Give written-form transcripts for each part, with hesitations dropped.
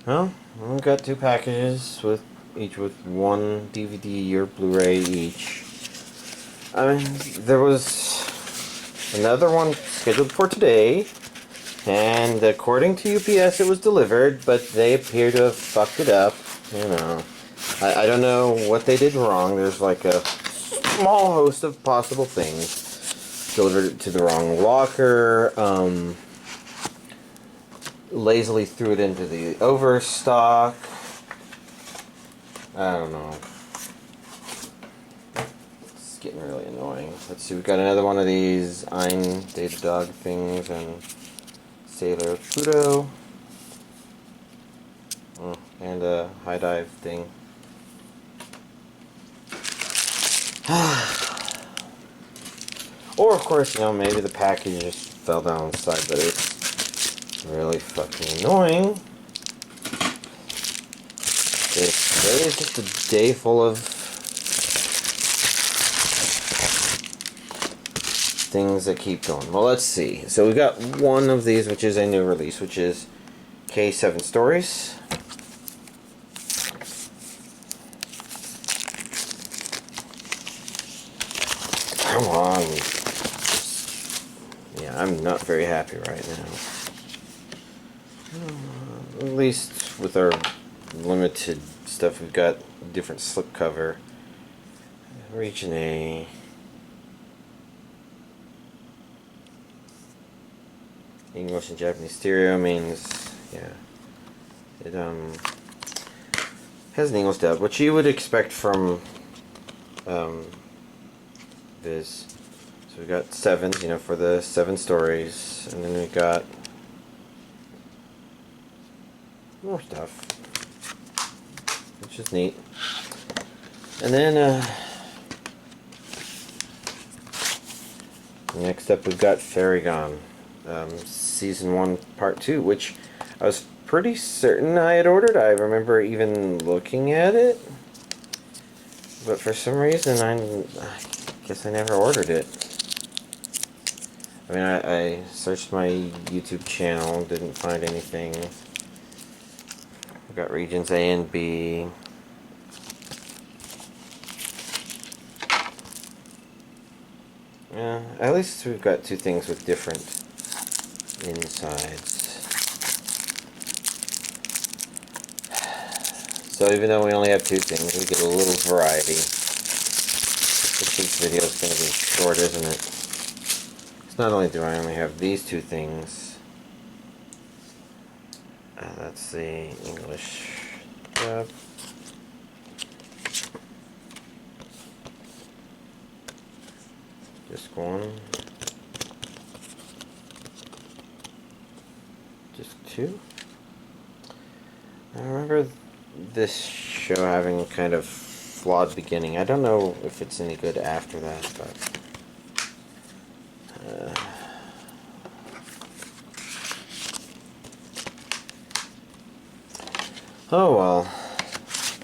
Well, we got two packages with each with one DVD or Blu-ray each. I mean, there was another one scheduled for today, and according to UPS it was delivered, but they appear to have fucked it up. You know, I don't know what they did wrong. There's like a small host of possible things. Delivered it to the wrong locker, lazily threw it into the overstock. I don't know. It's getting really annoying. Let's see, we've got another one of these Ein Data Dog things and Sailor Pluto. And a high dive thing. Or, of course, you know, maybe the package just fell down the side, but it's really fucking annoying. Today is just a day full of things that keep going. Well, let's see. So we got one of these, which is a new release, which is K7 Stories. Come on. Yeah, I'm not very happy right now. At least with our limited stuff, we've got a different slipcover. Region A. English and Japanese stereo means, yeah. It has an English dub, which you would expect from Viz. So we got 7, you know, for the 7 stories, and then we got more stuff, which is neat. And then next up we've got Fairy Gone, Season 1 Part 2, which I was pretty certain I had ordered. I remember even looking at it, but for some reason I guess I never ordered it. I mean, I searched my YouTube channel, didn't find anything. We've got regions A and B. Yeah, at least we've got 2 things with different insides. So even though we only have 2 things, we get a little variety. This week's video is going to be short, isn't it? Not only do I only have these 2 things, that's the English dub. Disc 1. Disc 2. I remember this show having kind of flawed beginning. I don't know if it's any good after that, but oh well,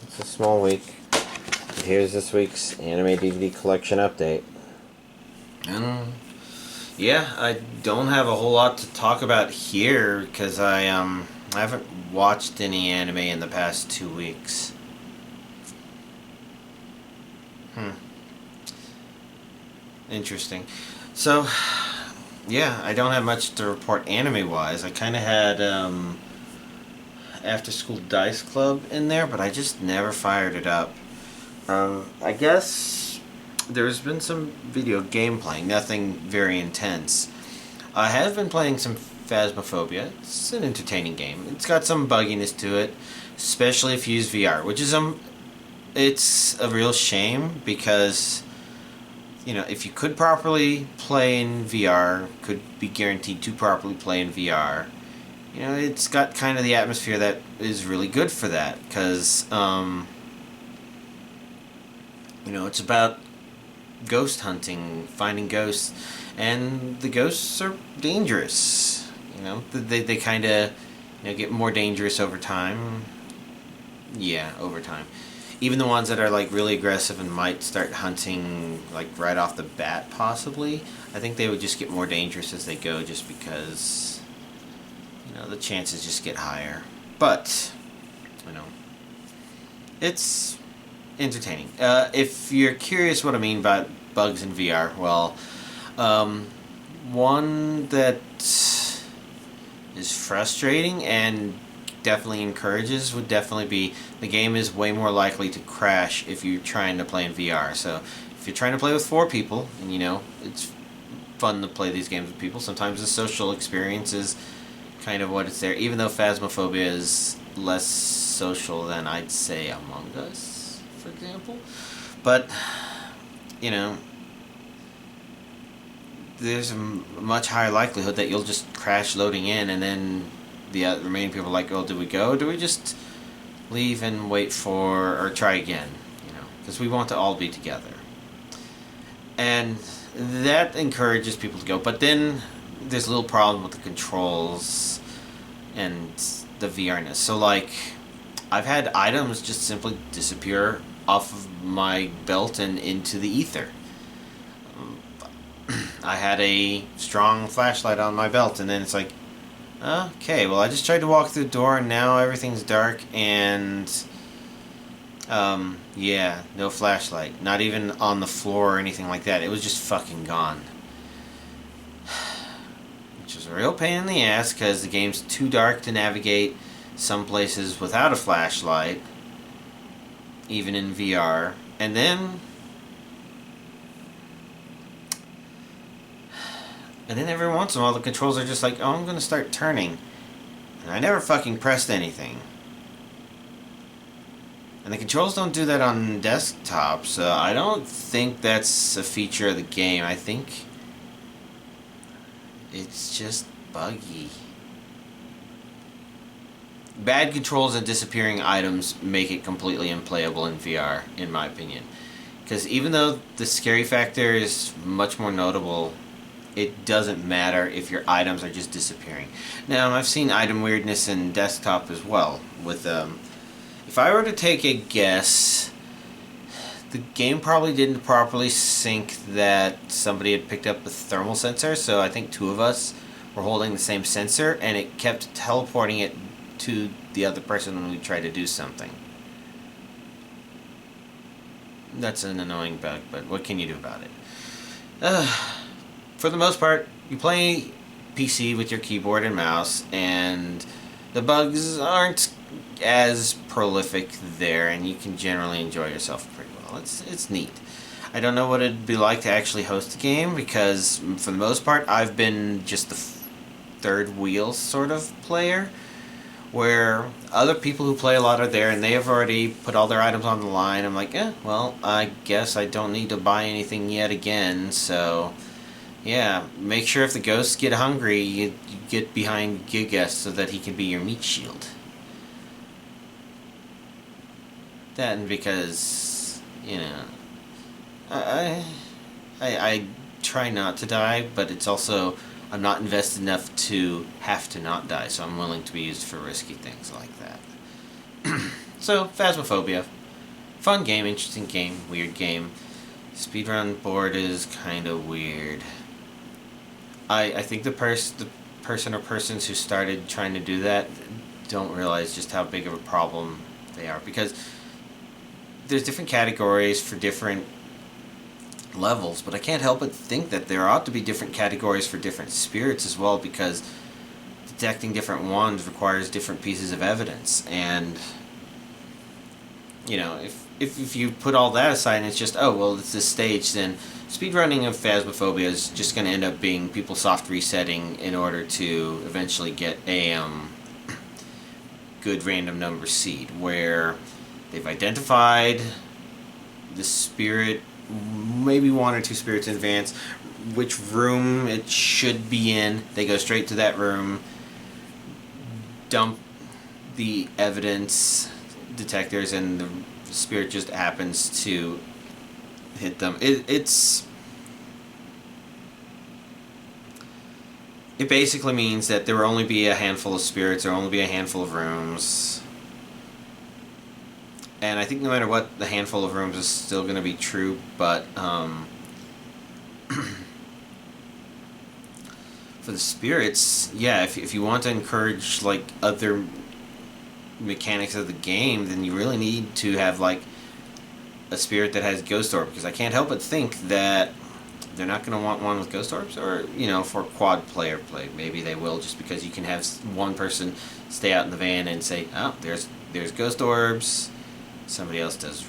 it's a small week. And here's this week's anime DVD collection update. And yeah, I don't have a whole lot to talk about here because I haven't watched any anime in the past 2 weeks. Interesting. So, yeah, I don't have much to report anime-wise. I kind of had After School Dice Club in there, but I just never fired it up. I guess there's been some video game playing, nothing very intense. I have been playing some Phasmophobia. It's an entertaining game. It's got some bugginess to it, especially if you use VR, which is it's a real shame because, you know, if you could properly play in VR, could be guaranteed to properly play in VR, you know, it's got kind of the atmosphere that is really good for that, because, you know, it's about ghost hunting, finding ghosts, and the ghosts are dangerous, you know, they kind of, you know, get more dangerous over time. Yeah, over time. Even the ones that are like really aggressive and might start hunting like right off the bat possibly, I think they would just get more dangerous as they go just because, you know, the chances just get higher. But You know, it's entertaining. If you're curious what I mean by bugs in VR, well, one that is frustrating and definitely encourages would definitely be the game is way more likely to crash if you're trying to play in VR. So if you're trying to play with 4 people, and it's fun to play these games with people, sometimes the social experience is kind of what it's there, even though Phasmophobia is less social than I'd say Among Us, for example. But, you know, there's a much higher likelihood that you'll just crash loading in, and then the remaining people are like, oh, do we go? Do we just leave and wait for, or try again? Because we want to all be together. And that encourages people to go. But then there's a little problem with the controls and the VRness. So, like, I've had items just simply disappear off of my belt and into the ether. I had a strong flashlight on my belt, and then it's like, okay, well, I just tried to walk through the door, and now everything's dark, and yeah, no flashlight. Not even on the floor or anything like that. It was just fucking gone. Which is a real pain in the ass, because the game's too dark to navigate some places without a flashlight, even in VR. And then every once in a while the controls are just like, oh, I'm gonna start turning. And I never fucking pressed anything. And the controls don't do that on desktop, so I don't think that's a feature of the game. I think it's just buggy. Bad controls and disappearing items make it completely unplayable in VR, in my opinion. Because even though the scary factor is much more notable, it doesn't matter if your items are just disappearing. Now, I've seen item weirdness in desktop as well. With if I were to take a guess, the game probably didn't properly sync that somebody had picked up a thermal sensor, so I think 2 of us were holding the same sensor, and it kept teleporting it to the other person when we tried to do something. That's an annoying bug, but what can you do about it? For the most part, you play PC with your keyboard and mouse, and the bugs aren't as prolific there, and you can generally enjoy yourself pretty well. It's neat. I don't know what it'd be like to actually host a game, because for the most part, I've been just the third wheel sort of player, where other people who play a lot are there, and they have already put all their items on the line. I'm like, well, I guess I don't need to buy anything yet again, so yeah, make sure if the ghosts get hungry, you get behind Gigas so that he can be your meat shield. That, and because, I try not to die, but it's also, I'm not invested enough to have to not die, so I'm willing to be used for risky things like that. So, Phasmophobia. Fun game, interesting game, weird game. Speedrun board is kind of weird. I think the person or persons who started trying to do that don't realize just how big of a problem they are, because there's different categories for different levels, but I can't help but think that there ought to be different categories for different spirits as well, because detecting different ones requires different pieces of evidence, and if you put all that aside and it's just, oh, well, it's this stage, then speedrunning of Phasmophobia is just going to end up being people soft resetting in order to eventually get a good random number seed, where they've identified the spirit, maybe 1 or 2 spirits in advance, which room it should be in. They go straight to that room, dump the evidence detectors, and the spirit just happens to hit them. It basically means that there will only be a handful of spirits, there will only be a handful of rooms. And I think no matter what, the handful of rooms is still going to be true, but for the spirits, yeah, if you want to encourage like other mechanics of the game, then you really need to have like a spirit that has ghost orb, because I can't help but think that they're not going to want one with ghost orbs, or for quad player play, maybe they will, just because you can have one person stay out in the van and say, oh, there's ghost orbs, somebody else does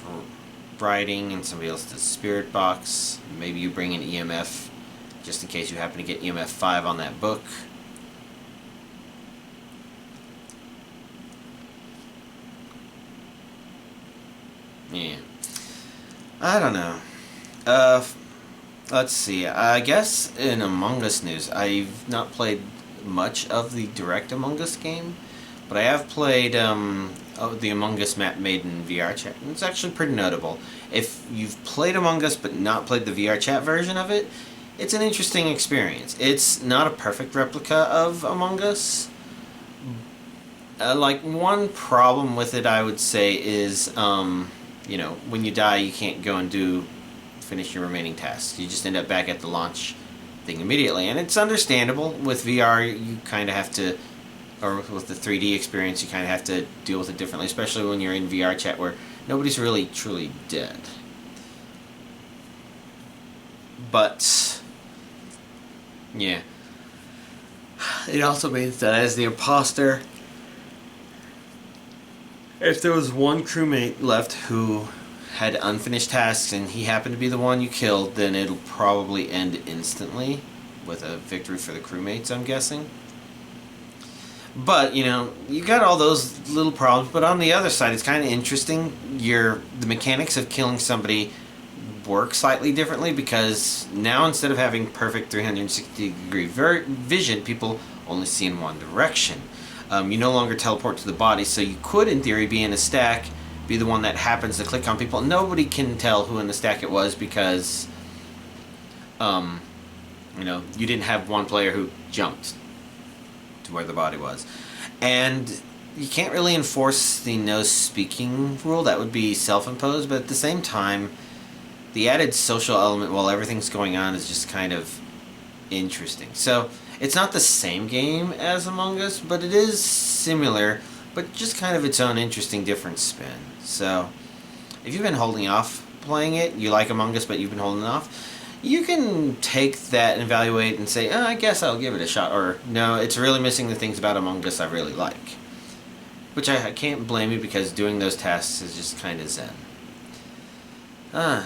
writing, and somebody else does spirit box. Maybe you bring an EMF just in case you happen to get EMF 5 on that book. Yeah, I don't know. Let's see. I guess in Among Us news, I've not played much of the direct Among Us game, but I have played the Among Us map made in VR chat, and it's actually pretty notable. If you've played Among Us but not played the VR chat version of it, it's an interesting experience. It's not a perfect replica of Among Us. Like, one problem with it, I would say, is when you die, you can't go and finish your remaining tasks. You just end up back at the launch thing immediately, and it's understandable. With VR, you kind of have to, or with the 3D experience, you kind of have to deal with it differently, especially when you're in VR chat where nobody's really truly dead. But yeah, it also means that as the imposter, if there was one crewmate left who had unfinished tasks and he happened to be the one you killed, then it'll probably end instantly with a victory for the crewmates, I'm guessing. But, you got all those little problems, but on the other side, it's kind of interesting. The mechanics of killing somebody work slightly differently, because now instead of having perfect 360-degree vision, people only see in one direction. You no longer teleport to the body, so you could, in theory, be in a stack, be the one that happens to click on people. Nobody can tell who in the stack it was, because, you didn't have one player who jumped to where the body was. And you can't really enforce the no speaking rule. That would be self-imposed, but at the same time, the added social element while everything's going on is just kind of interesting. So it's not the same game as Among Us, but it is similar, but just kind of its own interesting different spin. So if you've been holding off playing it, you like Among Us but you've been holding off, you can take that and evaluate and say, I guess I'll give it a shot, or no, it's really missing the things about Among Us I really like. Which I can't blame you, because doing those tasks is just kind of zen.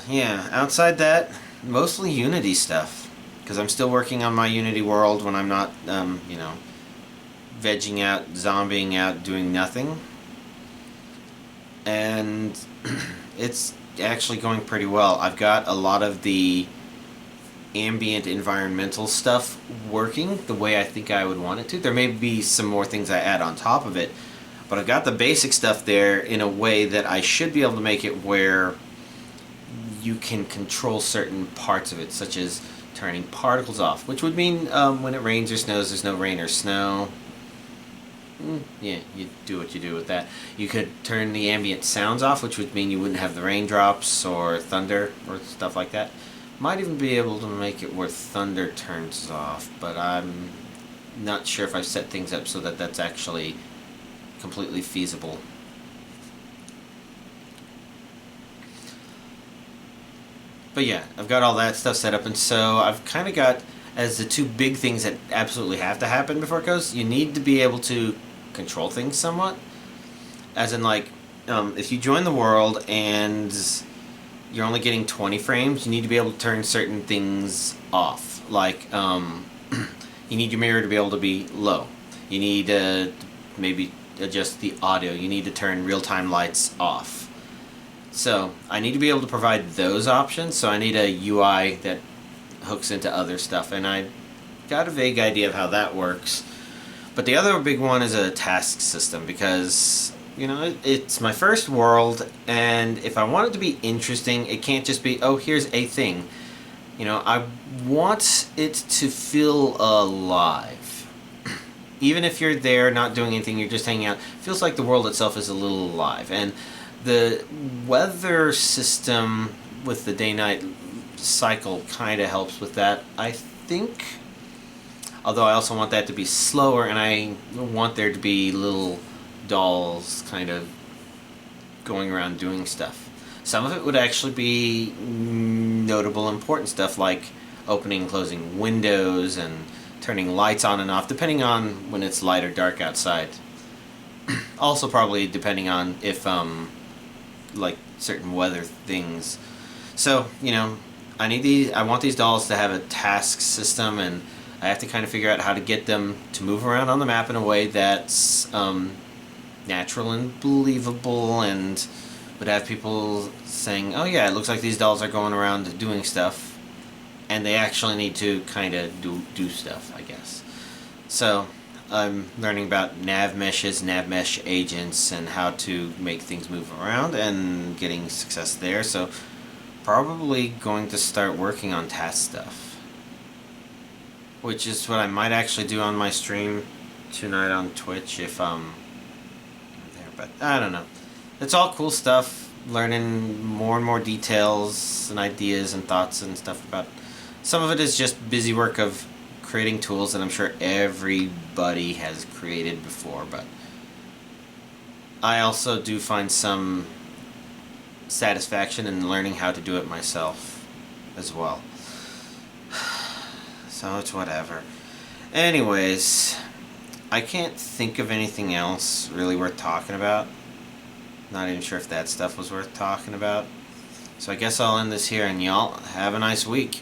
Yeah, outside that, mostly Unity stuff, because I'm still working on my Unity world when I'm not, vegging out, zombieing out, doing nothing. And it's actually going pretty well. I've got a lot of the ambient environmental stuff working the way I think I would want it to. There may be some more things I add on top of it, but I've got the basic stuff there in a way that I should be able to make it where you can control certain parts of it, such as turning particles off, which would mean when it rains or snows, there's no rain or snow. Yeah, you do what you do with that. You could turn the ambient sounds off, which would mean you wouldn't have the raindrops or thunder or stuff like that. Might even be able to make it where thunder turns off, but I'm not sure if I've set things up so that that's actually completely feasible. But yeah, I've got all that stuff set up, and so I've kind of got, as the two big things that absolutely have to happen before it goes, you need to be able to control things somewhat. As in, like, if you join the world and you're only getting 20 frames, you need to be able to turn certain things off. Like, you need your mirror to be able to be low. You need to maybe adjust the audio. You need to turn real-time lights off. So I need to be able to provide those options, so I need a UI that hooks into other stuff, and I got a vague idea of how that works. But the other big one is a task system, because it's my first world, and if I want it to be interesting, it can't just be, oh, here's a thing. I want it to feel alive. Even if you're there not doing anything, you're just hanging out, it feels like the world itself is a little alive. And the weather system with the day-night cycle kind of helps with that, I think. Although I also want that to be slower, and I want there to be little dolls kind of going around doing stuff. Some of it would actually be notable, important stuff like opening and closing windows and turning lights on and off, depending on when it's light or dark outside. Also, probably depending on if, like certain weather things. So, I want these dolls to have a task system, and I have to kind of figure out how to get them to move around on the map in a way that's natural and believable, and would have people saying, oh yeah, it looks like these dolls are going around doing stuff, and they actually need to kind of do stuff, I guess. So I'm learning about nav meshes, nav mesh agents, and how to make things move around, and getting success there. So probably going to start working on task stuff, which is what I might actually do on my stream tonight on Twitch if I'm there. But I don't know. It's all cool stuff, learning more and more details and ideas and thoughts and stuff about it. Some of it is just busy work of creating tools that I'm sure everybody has created before, but I also do find some satisfaction in learning how to do it myself as well. So it's whatever. Anyways, I can't think of anything else really worth talking about. Not even sure if that stuff was worth talking about. So I guess I'll end this here, and y'all have a nice week.